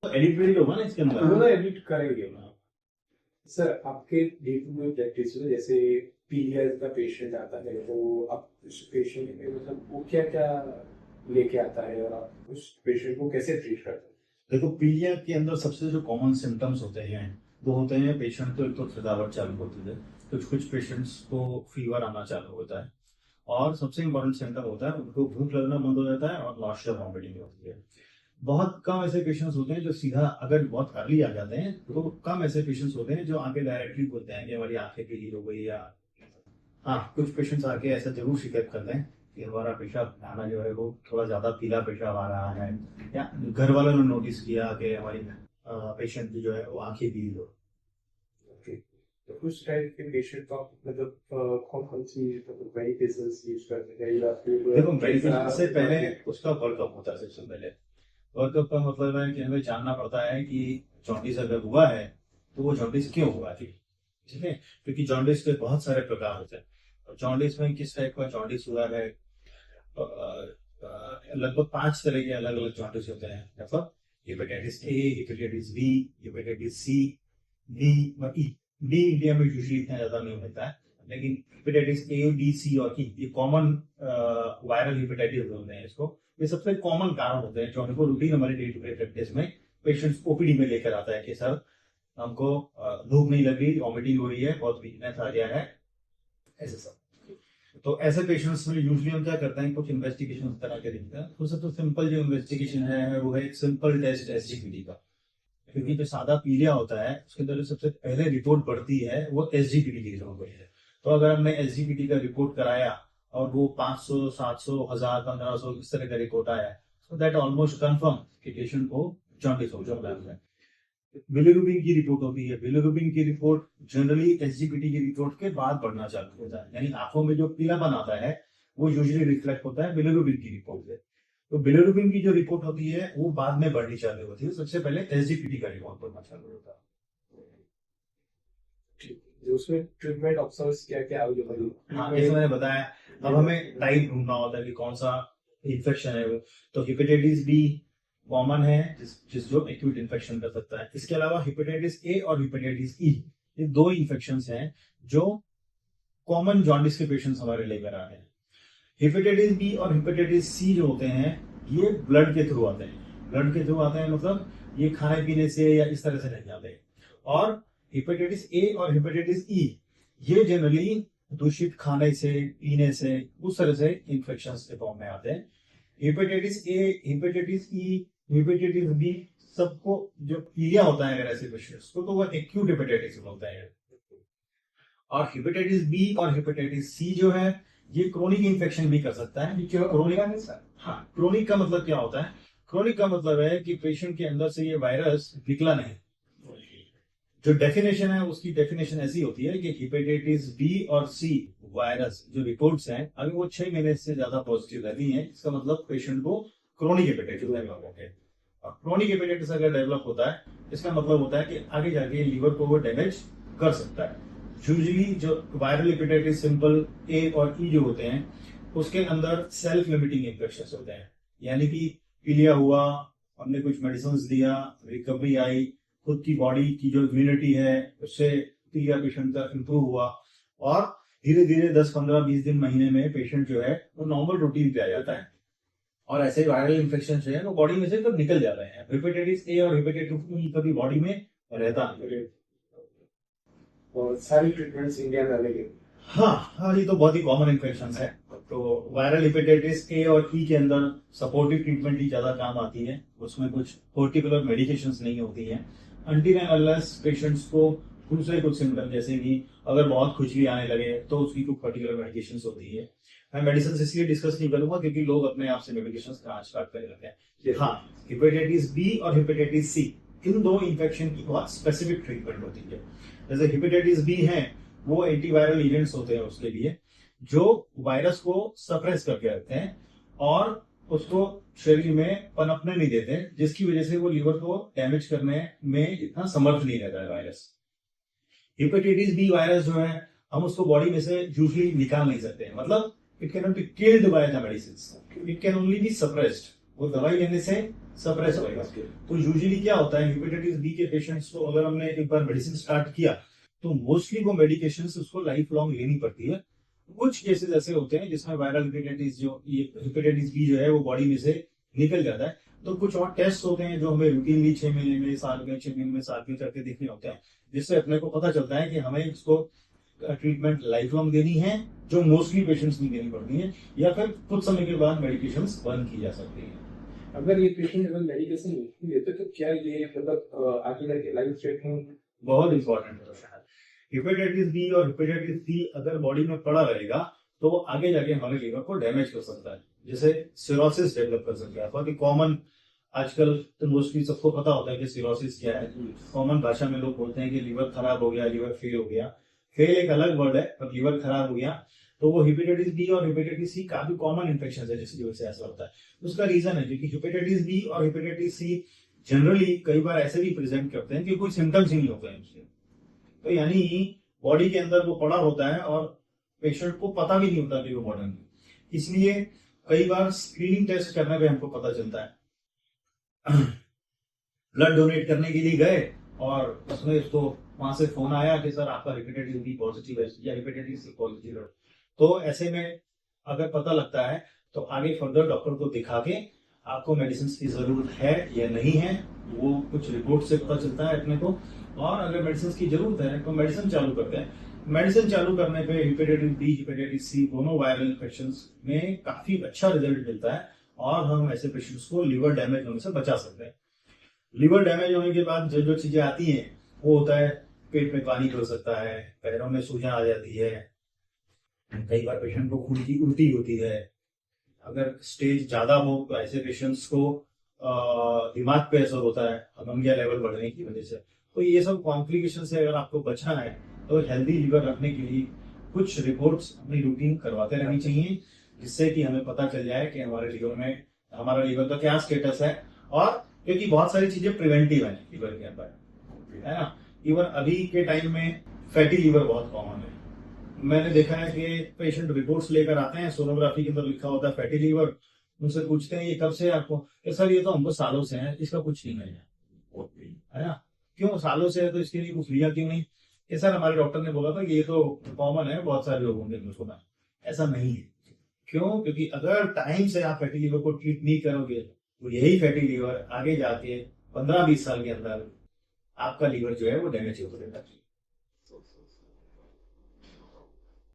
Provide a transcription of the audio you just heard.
Edit वेडिट होगा ना इसके अंदर। उन्होंने एडिट करेंगे। सर आपके डेली में प्रैक्टिस में जैसे पीलिया का पेशेंट आता है तो आप उस पेशेंट के मतलब वो क्या क्या लेके आता है और आप उस पेशेंट को कैसे ट्रीट करते हैं? देखो, पीलिया के अंदर सबसे जो कॉमन सिम्टम्स होते हैं वो होते हैं पेशेंट को एक तो थकावट चालू होती है, कुछ पेशेंट्स को फीवर आना चालू होता है, और सबसे इम्पोर्टेंट सिम्टम होता है उनको भूख लगना बंद हो जाता है और नॉस्टिया वॉमिटिंग होती है। बहुत कम ऐसे पेशेंट्स होते हैं जो सीधा, अगर बहुत अर्ली आ जाते हैं तो कम ऐसे पेशेंट्स होते हैं जो आके डायरेक्टली बोलते हैं कि हमारी आंखें पीली हो गई, या हाँ, कुछ पेशेंट्स आके ऐसा जरूर शिकायत करते हैं कि हमारा पेशाब आना जो है वो थोड़ा ज्यादा पीला पेशाब आ रहा है, या घर वालों ने नोटिस किया कि हमारी पेशेंट की जो है वो आंखें पीली हो। तो उस टाइप के पेशेंट को आप मतलब कौन कौन सी मेडिकेशंस यूज करते हैं या फिर देखो, मेडिकेशन से पहले उसका वर्कअप होता है। सबसे पहले वर्कअप का मतलब है कि हमें जानना पड़ता है कि जॉन्डिस अगर हुआ है तो वो जॉन्डिस क्यों हुआ थी, ठीक है, क्योंकि जॉन्डिस के बहुत सारे प्रकार होते हैं। और जॉन्डिस में किस टाइप का जॉन्डिस हुआ है, लगभग 5 तरह के अलग अलग जॉन्डिस होते हैं, मतलब hepatitis A, hepatitis B, hepatitis C, D और ई। डी इंडिया में यूजुअली इतना ज्यादा नहीं होता है, लेकिन हेपेटाइटिस ए, डी, सी और ई ये कॉमन वायरल हेपेटाइटिस होते हैं। इसको ये सबसे कॉमन कारण होते हैं जो हमको रूटीन हमारे डे टू डे प्रैक्टिस में पेशेंट्स ओपीडी में लेकर आता है कि सर हमको भूख नहीं लग रही, वॉमिटिंग हो रही है, बहुत वीकनेस आ गया है, ऐसे सब। तो ऐसे पेशेंट्स में यूजुअली हम क्या करते हैं, कुछ इन्वेस्टिगेशन इस तरह के देखते हैं। तो सबसे सिंपल जो इन्वेस्टिगेशन है वो है एक सिंपल टेस्ट एसजीपीटी का, क्योंकि जो सादा पीलिया होता है उसके अंदर जो सबसे पहले रिपोर्ट बढ़ती है वो एसजीपीटी की रिपोर्ट बढ़ती है। तो अगर हमने एसजीपीटी का रिपोर्ट कराया और वो 500, 700, 1000, 1500 इस तरह का रिपोर्ट आया, तो दैट ऑलमोस्ट कंफर्म कि पेशेंट को जॉन्डिस हो चुका है। बिलिरुबिन की रिपोर्ट होती है। बिलिरुबिन की रिपोर्ट जनरली एसजीपीटी की रिपोर्ट के बाद बढ़ना चालू होता है, यानी आंखों में जो पीलापन आता है वो यूजुअली रिफ्लेक्ट होता है बिलिरुबिन की रिपोर्ट से। तो बिलिरुबिन की जो रिपोर्ट होती है वो बाद में बढ़नी चालू होती है, सबसे पहले एसजीपीटी का रिपोर्ट बढ़ना चालू होता है। उसमें ट्रीटमेंट ऑप्शंस क्या क्या अवेलेबल है? हाँ, जैसे मैंने बताया, अब हमें टाइप ढूंढना होता है कि कौन सा इन्फेक्शन है वो। तो हेपेटाइटिस बी कॉमन है, जिस जो एक्यूट इन्फेक्शन कर सकता है। इसके अलावा हेपेटाइटिस ए और हेपेटाइटिस ई, ये दो इन्फेक्शंस हैं जो कॉमन जॉन्डिस के पेशेंट्स हमारे लेकर आ रहे हैं। हेपेटाइटिस बी और हेपेटाइटिस सी जो होते हैं ये ब्लड के थ्रू आते हैं। ब्लड के थ्रू आते हैं मतलब ये खाने पीने से या इस तरह से नहीं आते। और हेपेटाइटिस ए और हेपेटाइटिस ई ये जनरली दूषित खाने से, पीने से, उस तरह से इन्फेक्शन के फॉर्म में आते हैं। Hepatitis A, hepatitis E, hepatitis B, सबको जो पीलिया होता है अगर ऐसे पेशेंट्स को, तो वो एक्यूट हेपेटाइटिस होता है। और हेपेटाइटिस बी और हेपेटाइटिस सी जो है ये क्रोनिक इन्फेक्शन भी कर सकता है। क्रोनिक है सर? हाँ, क्रोनिक का मतलब क्या होता है? क्रोनिक का मतलब है कि पेशेंट के अंदर से ये वायरस निकला नहीं। जो डेफिनेशन है उसकी डेफिनेशन ऐसी होती है कि हेपेटाइटिस बी और सी वायरस जो रिपोर्ट्स हैं अगर वो 6 महीने से ज्यादा पॉजिटिव रहती हैं, इसका मतलब पेशेंट को क्रोनिक हेपेटाइटिस डेवलप हो गया। और क्रोनिक हेपेटाइटिस अगर डेवलप होता है इसका मतलब होता है कि आगे जाके लीवर को वो डैमेज कर सकता है। यूजुअली जो वायरल हेपेटाइटिस सिंपल ए और ई जो होते हैं उसके अंदर सेल्फ लिमिटिंग इन्फेक्शन होते हैं, यानी कि पीलिया हुआ, हमने कुछ मेडिसिन दिया, रिकवरी आई, खुद की बॉडी की जो इम्यूनिटी है उससे पीलिया पेशेंट का इम्प्रूव हुआ, और धीरे धीरे 10, 15, 20 दिन, महीने में पेशेंट जो है वो नॉर्मल रूटीन पे आ जाता है। और ऐसे वायरल इन्फेक्शन जो है वो बॉडी में से तो निकल जाते हैं। हेपेटाइटिस ए और हेपेटाइटिस ई कभी बॉडी में रहता नहीं। और सारी ट्रीटमेंट्स इंडिया में अवेलेबल? हाँ, ये तो बहुत ही कॉमन इन्फेक्शन है। तो वायरल हेपेटाइटिस ए और ई के अंदर सपोर्टिव ट्रीटमेंट ही ज्यादा काम आती है, उसमें कुछ पर्टिकुलर मेडिकेशंस नहीं होती हैं अनटिल एंड अनलेस पेशेंट्स को दूसरे कुछ सिम्टम, जैसे कि अगर बहुत खुजली आने लगे तो उसकी कुछ पर्टिकुलर मेडिकेशंस होती है। मैं मेडिसिन इसलिए डिस्कस नहीं करूंगा क्योंकि लोग अपने आप से मेडिकेशंस का स्टार्ट कर लेते हैं। हाँ, हेपेटाइटिस बी और हेपेटाइटिस सी इन दो इन्फेक्शन की बहुत स्पेसिफिक ट्रीटमेंट होती है। जैसे हेपेटाइटिस बी है वो एंटीवायरल एजेंट्स होते हैं उसके लिए जो वायरस को सप्रेस करके रखते हैं और उसको शरीर में पनपने नहीं देते, जिसकी वजह से वो लीवर को डैमेज करने में इतना समर्थ नहीं रहता है वायरस। हेपेटाइटिस बी वायरस जो है हम उसको बॉडी में से यूजुअली निकाल नहीं सकते, मतलब it can not be killed by the medicine, it can only be suppressed. वो दवाई लेने से सप्रेस होएगा। तो यूजुअली क्या होता है, हेपेटाइटिस बी के पेशेंट्स को अगर हमने एक बार मेडिसिन स्टार्ट किया तो मोस्टली वो मेडिकेशन उसको लाइफ लॉन्ग लेनी पड़ती है। कुछ केसेस ऐसे होते हैं जिसमें वायरल हेपेटाइटिस जो ये हेपेटाइटिस बी जो है वो बॉडी में से निकल जाता है। तो कुछ और टेस्ट होते हैं जो हमें रूटीनली 6 महीने में, साल में, 6 महीने में, साल में करके देखने होते हैं, जिससे अपने को पता चलता है कि हमें इसको ट्रीटमेंट लाइफ लॉन्ग देनी है, जो मोस्टली पेशेंट्स नहीं देनी पड़ती है, या फिर कुछ समय के बाद मेडिकेशन बंद की जा सकती है। अगर ये पेशेंट अगर मेडिकेशन नहीं लेते तो क्या ये मतलब आगे जाके लाइफ थ्रेटनिंग? बहुत इंपॉर्टेंट क्वेश्चन है। हेपेटाइटिस बी और हेपेटाइटिस सी अगर बॉडी में पड़ा रहेगा तो वो आगे जाके हमारे लीवर को डैमेज कर सकता है, जैसे सिरोसिस डेवलप कर सकता है। बहुत ही कॉमन आजकल तो मोस्टली सबको पता होता है कि सिरोसिस क्या है। कॉमन भाषा में लोग बोलते हैं कि लीवर खराब हो गया, लीवर फेल हो गया। फेल एक अलग वर्ड है, पर लीवर खराब हो गया तो वो हेपेटाइटिस बी और हेपेटाइटिस सी काफी कॉमन इन्फेक्शन है जिसकी वजह से ऐसा होता है। उसका रीजन है क्योंकि हेपेटाइटिस बी और हेपेटाइटिस सी जनरली कई बार ऐसे भी प्रेजेंट करते हैं कि कोई सिम्टम्स ही नहीं होते हैं उसके। तो यानी बॉडी के अंदर वो पड़ा होता है और पेशेंट को पता भी नहीं होता कि वो बॉडी में। इसलिए कई बार स्क्रीनिंग टेस्ट करने पे हमको पता चलता है। ब्लड डोनेट करने के लिए गए और उसमें उसको वहां से फोन आया कि सर आपका हेपेटाइटिस बी पॉजिटिव है या हेपेटाइटिस सी पॉजिटिव है। तो ऐसे में अगर पता लगता है तो आगे फर्दर डॉक्टर को दिखा के आपको मेडिसिन की जरूरत है या नहीं है, वो कुछ रिपोर्ट से पता चलता है अपने को। और अगर मेडिसिन की जरूरत है तो मेडिसिन चालू करते हैं। मेडिसिन चालू करने पे हेपेटाइटिस बी, हेपेटाइटिस सी दोनों वायरल इन्फेक्शंस में काफी अच्छा रिजल्ट मिलता है और हम ऐसे पेशेंट्स को लिवर डैमेज होने से बचा सकते हैं। लिवर डैमेज होने के बाद जो जो चीजें आती हैं वो होता है पेट में पानी हो सकता है, पैरों में सूजन आ जाती है, कई बार पेशेंट को उल्टी उल्टी होती है। अगर स्टेज ज्यादा हो तो ऐसे पेशेंट्स को दिमाग पे असर होता है अमोनिया लेवल बढ़ने की वजह से। तो ये सब कॉम्प्लिकेशन से अगर आपको बचना है तो हेल्दी लिवर रखने के लिए कुछ रिपोर्ट्स अपनी रूटीन करवाते रहनी चाहिए, जिससे कि हमें पता चल जाए कि हमारे लिवर में हमारा लिवर का क्या स्टेटस है। और क्योंकि बहुत सारी चीजें प्रिवेंटिव है लिवर के अंदर, है ना। इवन अभी के टाइम में फैटी लिवर बहुत कॉमन है। मैंने देखा है कि पेशेंट रिपोर्ट्स लेकर आते हैं, सोनोग्राफी के अंदर लिखा होता है फैटी लीवर। उनसे पूछते हैं ये कब से है आपको, सर ये तो हमको सालों से है, इसका कुछ नहीं है ना। क्यों सालों से है तो इसके लिए कुछ लिया क्यों नहीं? कि सर हमारे डॉक्टर ने बोला था कि ये तो कॉमन है, बहुत सारे लोगों के उसको ना। ऐसा नहीं है। क्यों? क्योंकि अगर टाइम से आप फैटी लीवर को ट्रीट नहीं करोगे तो यही फैटी लीवर आगे जाके 15-20 साल के अंदर आपका लीवर जो है वो डैमेज हो जाएगा।